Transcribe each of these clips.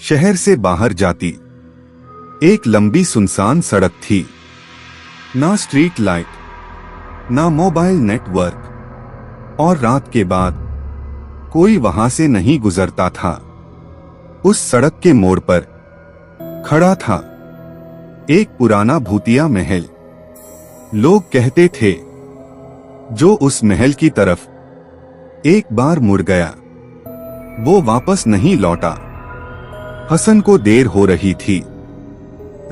शहर से बाहर जाती एक लंबी सुनसान सड़क थी। ना स्ट्रीट लाइट, ना मोबाइल नेटवर्क, और रात के बाद कोई वहां से नहीं गुजरता था। उस सड़क के मोड़ पर खड़ा था एक पुराना भूतिया महल। लोग कहते थे जो उस महल की तरफ एक बार मुड़ गया वो वापस नहीं लौटा। हसन को देर हो रही थी।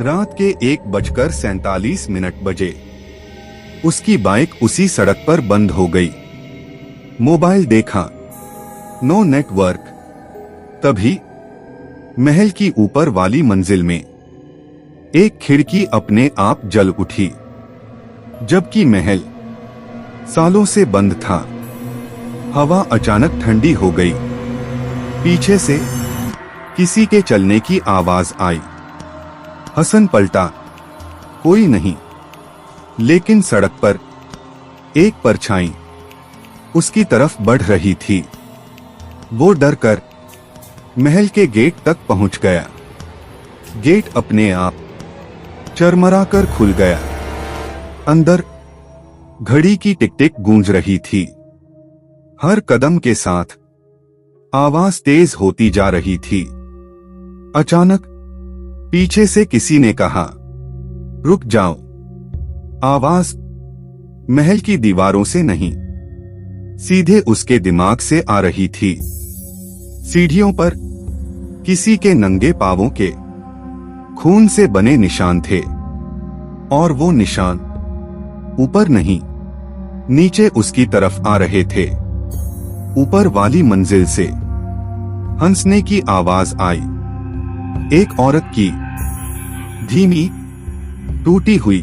रात के 1:47 बजे उसकी बाइक उसी सड़क पर बंद हो गई। मोबाइल देखा, नो नेटवर्क। तभी महल की ऊपर वाली मंजिल में एक खिड़की अपने आप जल उठी, जबकि महल सालों से बंद था। हवा अचानक ठंडी हो गई। पीछे से किसी के चलने की आवाज आई। हसन पलटा, कोई नहीं, लेकिन सड़क पर एक परछाई उसकी तरफ बढ़ रही थी। वो डरकर महल के गेट तक पहुंच गया। गेट अपने आप चरमराकर खुल गया। अंदर घड़ी की टिक टिक गूंज रही थी। हर कदम के साथ आवाज तेज होती जा रही थी। अचानक पीछे से किसी ने कहा, रुक जाओ। आवाज महल की दीवारों से नहीं, सीधे उसके दिमाग से आ रही थी। सीढ़ियों पर किसी के नंगे पांवों के खून से बने निशान थे, और वो निशान ऊपर नहीं, नीचे उसकी तरफ आ रहे थे। ऊपर वाली मंजिल से हंसने की आवाज आई, एक औरत की, धीमी, टूटी हुई।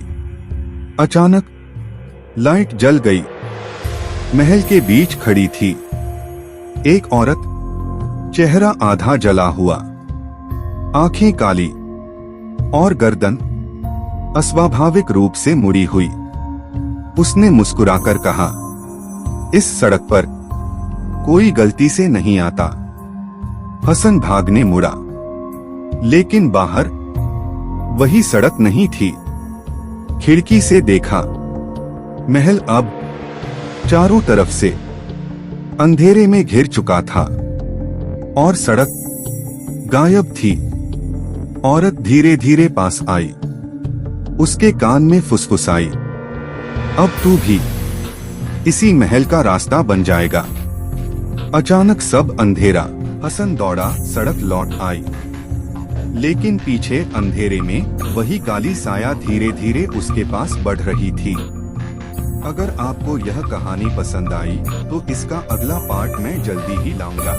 अचानक लाइट जल गई। महल के बीच खड़ी थी एक औरत, चेहरा आधा जला हुआ, आंखें काली और गर्दन अस्वाभाविक रूप से मुड़ी हुई। उसने मुस्कुराकर कहा, इस सड़क पर कोई गलती से नहीं आता। हसन भागने मुड़ा, लेकिन बाहर वही सड़क नहीं थी। खिड़की से देखा, महल अब चारों तरफ से अंधेरे में घिर चुका था और सड़क गायब थी। औरत धीरे धीरे पास आई, उसके कान में फुसफुसाई, अब तू भी इसी महल का रास्ता बन जाएगा। अचानक सब अंधेरा। हसन दौड़ा, सड़क लौट आई, लेकिन पीछे अंधेरे में वही काली साया धीरे धीरे उसके पास बढ़ रही थी। अगर आपको यह कहानी पसंद आई तो इसका अगला पार्ट मैं जल्दी ही लाऊंगा।